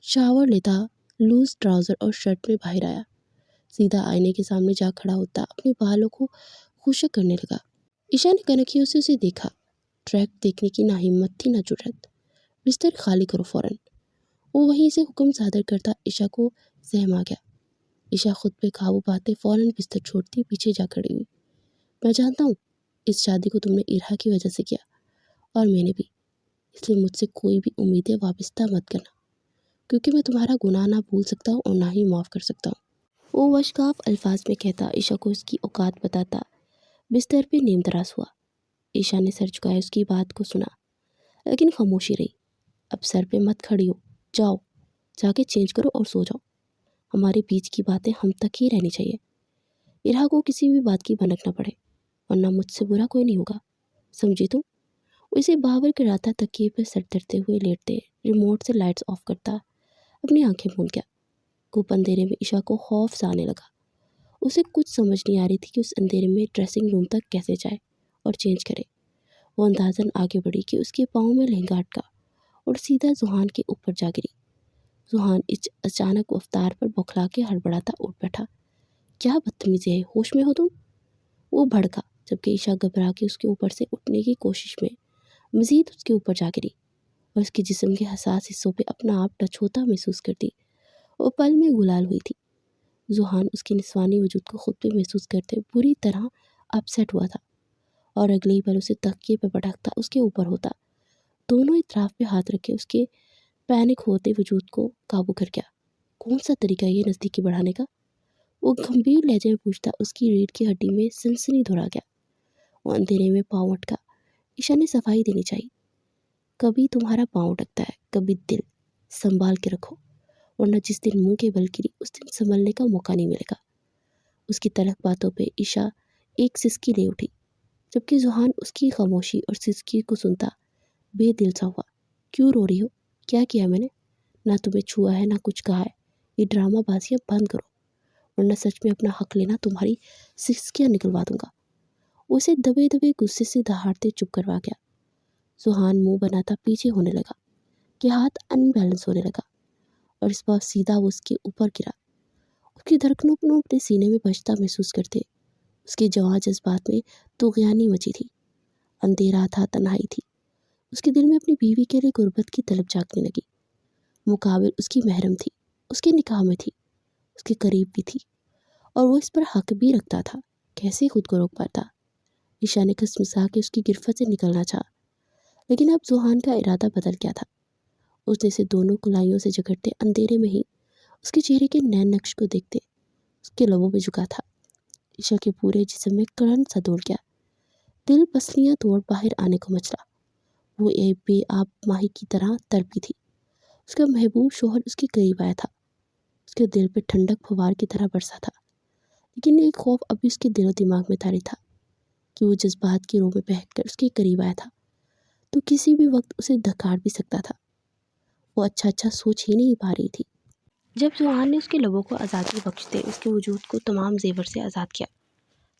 شاور لیتا لوز ٹراؤزر اور شرٹ میں باہر آیا، سیدھا آئینے کے سامنے جا کھڑا ہوتا اپنے بالوں کو خشک کرنے لگا۔ عشا نے کنکھیوں سے اسے دیکھا، ٹریک دیکھنے کی نہ ہمت تھی نہ جرأت۔ بستر خالی کرو فوراً۔ وہ وہیں سے حکم صادر کرتا عشا کو سہم آ گیا۔ عشا خود پہ قابو پاتے فوراً بستر چھوڑتی پیچھے جا کھڑی ہوئی۔ میں جانتا ہوں اس شادی کو تم نے ارہا کی وجہ سے کیا، اور میں نے بھی، اس لیے مجھ سے کوئی بھی امیدیں وابستہ مت کرنا، کیونکہ میں تمہارا گناہ نہ بھول سکتا ہوں اور نہ ہی معاف کر سکتا ہوں۔ وہ وشگاف الفاظ میں کہتا عشا کو اس کی اوقات بتاتا بستر پہ نیم دراز ہوا۔ عشا نے سر جھکائے اس کی بات کو سنا، لیکن خاموشی رہی۔ اب سر پہ مت کھڑی ہو، جاؤ جا کے چینج کرو اور سو جاؤ، ہمارے بیچ کی باتیں ہم تک ہی رہنی چاہیے، ارہا کو کسی بھی بات کی بھنک نہ پڑے، ورنہ مجھ سے برا کوئی نہیں ہوگا، سمجھی تم؟ وہ اسے باور کراتا تکیے پہ سر دھرتے ہوئے لیٹتے ریموٹ سے لائٹس آف کرتا اپنی آنکھیں بھون گیا۔ گھپ اندھیرے میں عشا کو خوف سا آنے لگا۔ اسے کچھ سمجھ نہیں آ رہی تھی کہ اس اندھیرے میں ڈریسنگ روم تک کیسے جائے اور چینج کرے۔ وہ اندازاً آگے بڑھی کہ اس کے پاؤں میں لہنگا اٹکا اور سیدھا زحان کے اوپر جا گری۔ زحان اس اچانک رفتار پر بوکھلا کے ہڑبڑاتا اٹھ بیٹھا۔ کیا بدتمیزی ہے، ہوش میں ہو تم؟ وہ بھڑکا، جبکہ عشا گھبرا کے اس کے اوپر سے اٹھنے کی کوشش میں مزید اس کے اوپر جا گری اور اس کے جسم کے حساس حصوں پہ اپنا آپ ٹچ ہوتا محسوس کرتی وہ پل میں گلال ہوئی تھی۔ زحان اس کے نسوانی وجود کو خود پہ محسوس کرتے بری طرح اپسیٹ ہوا تھا اور اگلے ہی پل اسے تکیے پہ پٹکتا اس کے اوپر ہوتا، دونوں اطراف پہ ہاتھ رکھے اس کے پینک ہوتے وجود کو قابو کر گیا۔ کون سا طریقہ یہ نزدیکی بڑھانے کا؟ وہ گمبھیر لہجے میں پوچھتا، اس کی ریڑھ کی ہڈی میں سنسنی دھڑا گیا۔ وہ اندھیرے میں پاؤں اٹکا۔ عشا نے صفائی دینی چاہیے، کبھی تمہارا پاؤں اٹکتا ہے، کبھی دل، سنبھال کے رکھو، ورنہ جس دن منہ کے بل گری اس دن سنبھلنے کا موقع نہیں ملے گا۔ اس کی تلخ باتوں پہ عشا ایک سسکی لے اٹھی، جبکہ زحان اس کی خاموشی اور سسکی کو سنتا بے دل سا ہوا۔ کیوں رو رہی ہو؟ کیا کیا میں نے؟ نہ تمہیں چھوا ہے نہ کچھ کہا ہے، یہ ڈرامہ بازیاں بند کرو، ورنہ سچ میں اپنا حق لینا تمہاری سسکیاں نکلوا دوں گا۔ اسے دبے دبے غصے سے دہاڑتے چپ کروا گیا۔ زحان منہ بناتا پیچھے ہونے لگا کہ ہاتھ ان بیلنس ہونے لگا اور اس بار سیدھا وہ اس کے اوپر گرا۔ اس کی دھڑکنوں کو اپنے سینے میں بجتا محسوس کرتے اس کے جواں جذبات میں طغیانی مچی تھی۔ اندھیرا تھا، تنہائی تھی، اس کے دل میں اپنی بیوی کے لیے غربت کی طلب جاگنے لگی۔ مقابل اس کی محرم تھی، اس کے نکاح میں تھی، اس کے قریب بھی تھی، اور وہ اس پر حق بھی رکھتا تھا۔ کیسے خود کو روک پاتا؟ عشا نے کسمسا کے اس کی گرفت سے نکلنا چاہا، لیکن اب زحان کا ارادہ بدل گیا تھا۔ اس نے اسے دونوں کلائیوں سے جگڑتے اندھیرے میں ہی اس کے چہرے کے نئے نقش کو دیکھتے اس کے لبوں پہ جھکا تھا۔ عشا کے پورے جسم میں کرنٹ سا دوڑ گیا، دل پسلیاں توڑ باہر آنے کو مچلا۔ وہ ایک بے آب ماہی کی طرح تڑپی تھی۔ اس کا محبوب شوہر اس کے قریب آیا تھا، اس کے دل پہ ٹھنڈک پھوار کی طرح برسا تھا، لیکن ایک خوف ابھی اس کے دل و دماغ میں طاری تھا کہ وہ جذبات کی رو میں بہک کر اس کے قریب آیا تھا تو کسی بھی وقت اسے دھکاڑ بھی سکتا تھا۔ وہ اچھا سوچ ہی نہیں پا رہی تھی جب زحان نے اس کے لبوں کو آزادی بخشتے اس کے وجود کو تمام زیور سے آزاد کیا۔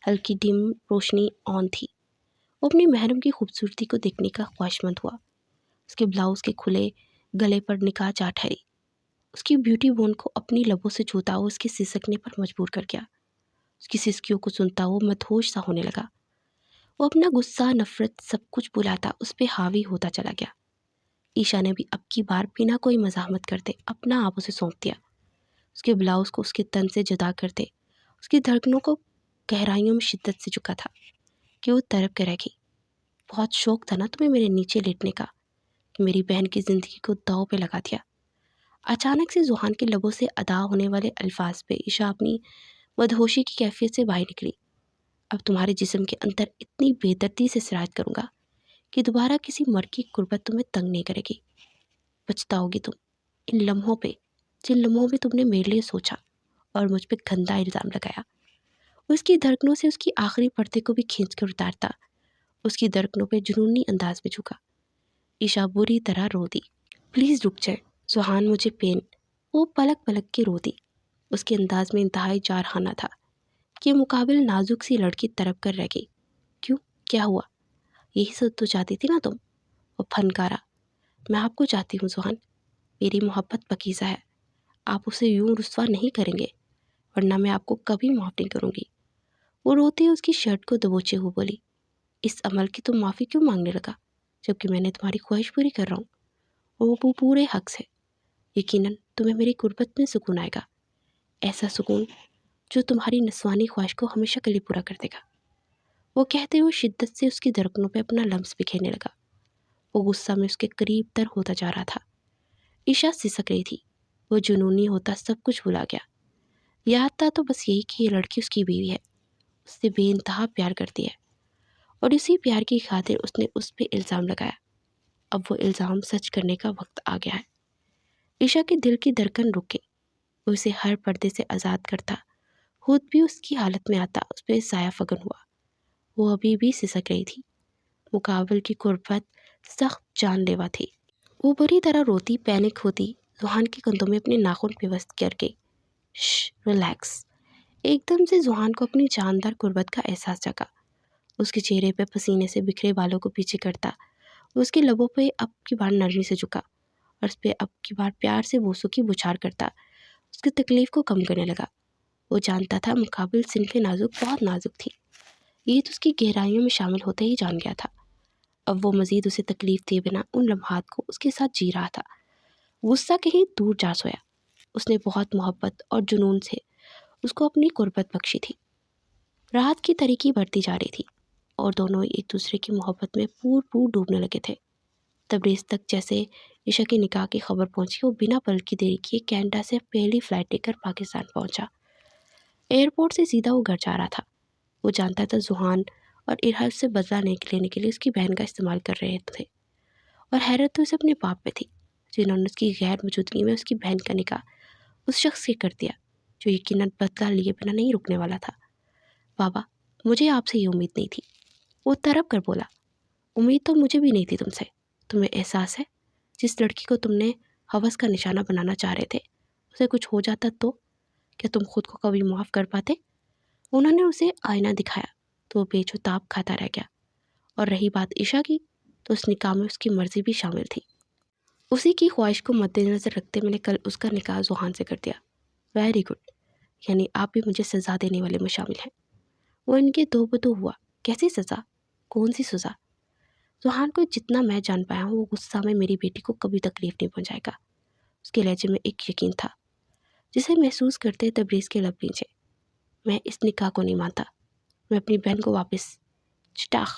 ہلکی ڈم روشنی آن تھی۔ وہ اپنی محرم کی خوبصورتی کو دیکھنے کا خواہشمند ہوا۔ اس کے بلاؤز کے کھلے گلے پر نکاح جا ٹھہری۔ اس کی بیوٹی بون کو اپنی لبوں سے چھوتا وہ اس کے سسکنے پر مجبور کر گیا۔ اس کی سسکیوں کو سنتا وہ مدہوش سا ہونے لگا۔ وہ اپنا غصہ، نفرت، سب کچھ بلاتا اس پہ حاوی ہوتا چلا گیا۔ عشا نے بھی اب کی بار بنا کوئی مزاحمت کرتے اپنا آپ اسے سونپ دیا۔ اس کے بلاؤز کو اس کے تن سے جدا کرتے اس کی دھڑکنوں کو گہرائیوں میں شدت سے چکا تھا کہ وہ تڑپ کے رہ گئی۔ بہت شوق تھا نا تمہیں میرے نیچے لیٹنے کا کہ میری بہن کی زندگی کو داؤ پہ لگا دیا۔ اچانک سے زحان کے لبوں سے ادا ہونے والے الفاظ پہ عشا اپنی مدہوشی کی کیفیت سے باہر نکلی۔ اب تمہارے جسم کے اندر اتنی بے دردی سے سرایت کروں گا کہ دوبارہ کسی مرد کی قربت تمہیں تنگ نہیں کرے گی۔ پچھتاؤ گی تم ان لمحوں پہ جن لمحوں میں تم نے میرے لیے سوچا اور مجھ پہ گندا الزام لگایا۔ اس کی دھڑکنوں سے اس کی آخری پردے کو بھی کھینچ کر اتارتا اس کی دھڑکنوں پہ جنونی انداز میں جھکا۔ عشا بری طرح رو دی۔ پلیز رک جائے زحان، مجھے پین۔ وہ پلک پلک کے رو دی۔ اس کے انداز میں انتہائی جارحانہ تھا کہ مقابل نازک سی لڑکی تڑپ کر رہ گئی۔ کیوں؟ کیا ہوا؟ یہی سب تو چاہتی تھی نا تم؟ وہ پھنکارا۔ میں آپ کو چاہتی ہوں زحان، میری محبت پکیزہ ہے، آپ اسے یوں رسوا نہیں کریں گے ورنہ میں آپ کو کبھی معاف نہیں کروں گی۔ وہ روتے اس کی شرٹ کو دبوچے ہوئے بولی، اس عمل کی تم معافی کیوں مانگنے لگا جبکہ میں نے تمہاری خواہش پوری کر رہا ہوں؟ اور وہ پورے حق سے، یقیناً تمہیں میری قربت میں سکون آئے گا، ایسا سکون جو تمہاری نسوانی خواہش کو ہمیشہ کے لیے پورا کر دے گا۔ وہ کہتے ہوئے شدت سے اس کی دھڑکنوں پہ اپنا لمس بکھیرنے لگا۔ وہ غصہ میں اس کے قریب تر ہوتا جا رہا تھا۔ عشا سسک رہی تھی۔ وہ جنونی ہوتا سب کچھ بھلا گیا۔ یاد تھا تو بس یہی کہ یہ لڑکی اس کی بیوی ہے، اس سے بے انتہا پیار کرتی ہے اور اسی پیار کی خاطر اس نے اس پہ الزام لگایا۔ اب وہ الزام سچ کرنے کا وقت آ گیا ہے۔ عشا کے دل کی دھڑکن رک گئی۔ وہ اسے ہر پردے سے آزاد کرتا، خود بھی اس کی حالت میں آتا اس پہ سایہ فگن ہوا۔ وہ ابھی بھی سسک رہی تھی۔ مقابل کی قربت سخت جان لیوا تھی۔ وہ بری طرح روتی، پینک ہوتی، زحان کے کندھوں میں اپنے ناخن پیوست کر گئی۔ ریلیکس۔ ایک دم سے زحان کو اپنی جاندار قربت کا احساس جگا۔ اس کے چہرے پہ پسینے سے بکھرے بالوں کو پیچھے کرتا وہ اس کے لبوں پہ اب کی بار نرمی سے جھکا اور اس پہ اب کی بار پیار سے بوسوں کی بچھار کرتا اس کی تکلیف کو کم کرنے لگا۔ وہ جانتا تھا مقابل صنف نازک بہت نازک تھی، یہ تو اس کی گہرائیوں میں شامل ہوتے ہی جان گیا تھا۔ اب وہ مزید اسے تکلیف دیے بنا ان لمحات کو اس کے ساتھ جی رہا تھا۔ غصہ کہیں دور جا سویا۔ اس نے بہت محبت اور جنون سے اس کو اپنی قربت بخشی تھی۔ رات کی تاریکی بڑھتی جا رہی تھی اور دونوں ایک دوسرے کی محبت میں پور ڈوبنے لگے تھے۔ تبریز تک جیسے عشا کی نکاح کی خبر پہنچی وہ بنا پل کی دیری کیے کینیڈا سے پہلی فلائٹ لے کر پاکستان پہنچا۔ ایئرپورٹ سے سیدھا وہ گھر جا رہا تھا۔ وہ جانتا تھا زحان اور ارحل سے بدلہ لینے کے لیے اس کی بہن کا استعمال کر رہے تھے، اور حیرت تو اسے اپنے باپ پہ تھی جنہوں نے اس کی غیر موجودگی میں اس کی بہن کا نکاح اس شخص سے کر دیا جو یقیناً بدلہ لیے بنا نہیں رکنے والا تھا۔ بابا، مجھے آپ سے یہ امید نہیں تھی، وہ تڑپ کر بولا۔ امید تو مجھے بھی نہیں تھی تم سے۔ تمہیں احساس ہے جس لڑکی کو تم نے ہوس کا نشانہ بنانا چاہ رہے تھے اسے کچھ ہو جاتا تو کیا تم خود کو کبھی معاف کر پاتے؟ انہوں نے اسے آئینہ دکھایا تو وہ بے چتاب کھاتا رہ گیا۔ اور رہی بات عشا کی تو اس نکاح میں اس کی مرضی بھی شامل تھی۔ اسی کی خواہش کو مد نظر رکھتے میں نے کل اس کا نکاح زحان سے کر دیا۔ ویری گڈ، یعنی آپ بھی مجھے سزا دینے والے میں شامل ہیں۔ وہ ان کے دو بدو ہوا۔ کیسی سزا؟ کون سی سزا؟ زحان کو جتنا میں جان پایا ہوں وہ غصہ میں میری بیٹی کو کبھی تکلیف نہیں پہنچائے گا۔ اس کے لہجے میں ایک یقین تھا جسے محسوس کرتے تبریز کے لب نیچے۔ میں اس نکاح کو نہیں مانتا، میں اپنی بہن کو واپس۔ چٹاخ!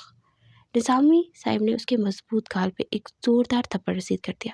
نظامی صاحب نے اس کے مضبوط گال پہ ایک زوردار تھپڑ رسید کر دیا۔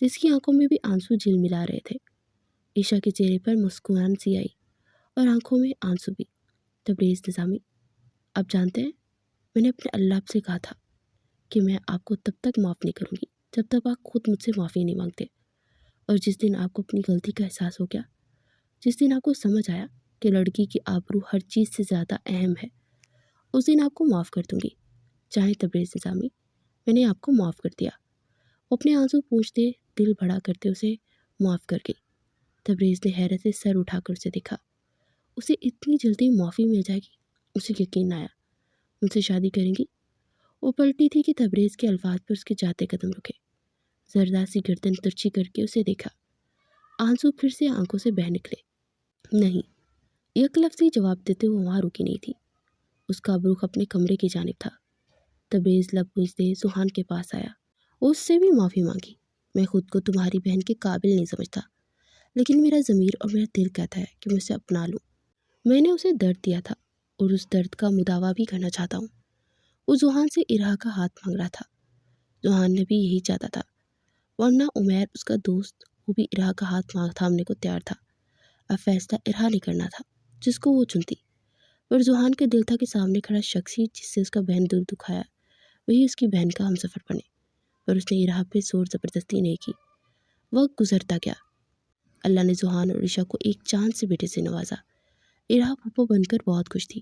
جس کی آنکھوں میں بھی آنسو جھل ملا رہے تھے۔ عشا کے چہرے پر مسکان سی آئی اور آنکھوں میں آنسو بھی۔ تبریز نظامی، آپ جانتے ہیں میں نے اپنے اللہ سے کہا تھا کہ میں آپ کو تب تک معاف نہیں کروں گی جب تک آپ خود مجھ سے معافی نہیں مانگتے، اور جس دن آپ کو اپنی غلطی کا احساس ہو گیا، جس دن آپ کو سمجھ آیا کہ لڑکی کی آبرو ہر چیز سے زیادہ اہم ہے، اس دن آپ کو معاف کر دوں گی۔ چاہے تبریز نظامی، میں نے آپ کو معاف کر دیا۔ وہ اپنے آنسو پوچھتے دل بڑا کرتے اسے معاف کر گئی۔ تبریز نے حیرت سے سر اٹھا کر اسے دیکھا۔ اسے اتنی جلدی معافی مل جائے گی؟ اسے یقین نہ آیا۔ ان سے شادی کریں گی؟ وہ پلٹی تھی کہ تبریز کے الفاظ پر اس کے جاتے قدم رکے۔ زردہ سی گردن ترچھی کر کے اسے دیکھا۔ آنسو پھر سے آنکھوں سے بہہ نکلے۔ نہیں، یک لفظی جواب دیتے ہوئے وہاں رکی نہیں تھی۔ اس کا رخ اپنے کمرے کی جانب تھا۔ تبریز لب بوجھتے سوہان کے پاس آیا۔ وہ اس سے بھی معافی مانگی۔ میں خود کو تمہاری بہن کے قابل نہیں سمجھتا، لیکن میرا ضمیر اور میرا دل کہتا ہے کہ میں اسے اپنا لوں۔ میں نے اسے درد دیا تھا اور اس درد کا مداوع بھی کرنا چاہتا ہوں۔ وہ زوہان سے ارہا کا ہاتھ مانگ رہا تھا۔ زوہان نے بھی یہی چاہتا تھا، ورنہ عمیر اس کا دوست وہ بھی ارہا کا ہاتھ تھامنے کو تیار تھا۔ اب فیصلہ ارہا نے کرنا تھا، جس کو وہ چنتی۔ پر زوہان کے دل تھا کہ سامنے کھڑا شخص ہی جس سے اس کا بہن دل دکھایا، وہی اس کی بہن کا ہمسفر بنے۔ پر اس نے ارہا پہ زور زبردستی نہیں کی۔ وقت گزرتا گیا۔ اللہ نے زوہان اور عشا کو ایک چاند سے بیٹے سے نوازا۔ ارہا پھپھو بن کر بہت خوش تھی،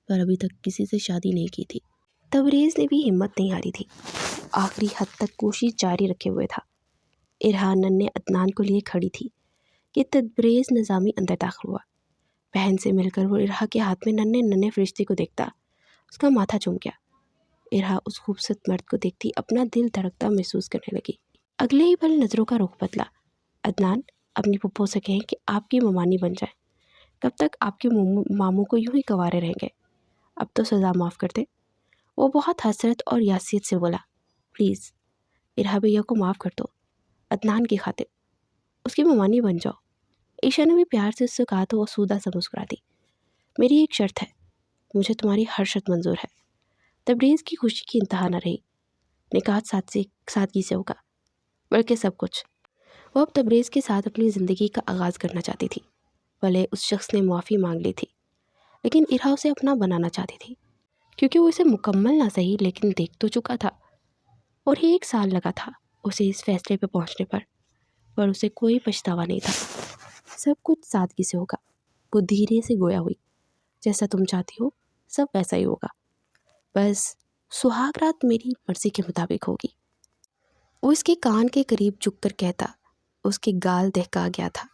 پر ابھی تک کسی سے شادی نہیں کی تھی۔ تبریز نے بھی ہمت نہیں ہاری تھی، آخری حد تک کوشش جاری رکھے ہوئے تھا۔ ارہا ننھے عدنان کو لیے کھڑی تھی کہ تبریز نظامی اندر داخل ہوا۔ بہن سے مل کر وہ ارہا کے ہاتھ میں ننھے فرشتے کو دیکھتا اس کا ماتھا چوم گیا۔ ارہا اس خوبصورت مرد کو دیکھتی اپنا دل دھڑکتا محسوس کرنے لگی۔ اگلے ہی پل نظروں کا رخ بدلا۔ عدنان، اپنی پھپھو سے کہیں کہ آپ کی ممانی بن جائیں۔ کب تک آپ کے ماموں کو یوں ہی کنوارے رہیں گے؟ اب تو سزا معاف کر دے۔ وہ بہت حسرت اور یاسیت سے بولا، پلیز ارہا بھیا کو معاف کر دو، عدنان کی خاطر اس کی ممانی بن جاؤ۔ عشا نے بھی پیار سے اس سے کہا تو وہ سودہ سا مسکرا دی۔ میری ایک شرط ہے، مجھے تمہاری ہر شرط منظور ہے۔ تبریز کی خوشی کی انتہا نہ رہی۔ نکاح سادگی سے ہوگا، بلکہ سب کچھ۔ وہ اب تبریز کے ساتھ اپنی زندگی کا آغاز کرنا چاہتی تھی۔ بھلے اس شخص نے معافی مانگ لی تھی، لیکن ارہا اسے اپنا بنانا چاہتی تھی، کیونکہ وہ اسے مکمل نہ صحیح لیکن دیکھ تو چکا تھا۔ اور یہ 1 سال لگا تھا اسے اس فیصلے پہ پہنچنے پر اسے کوئی پچھتاوا نہیں تھا۔ سب کچھ سادگی سے ہوگا، وہ دھیرے سے گویا ہوئی۔ جیسا تم چاہتی ہو سب ویسا ہی ہوگا، بس سہاگ رات میری مرضی کے مطابق ہوگی۔ وہ اس کے کان کے قریب جھک کر کہتا، اس کے گال دہکا گیا تھا۔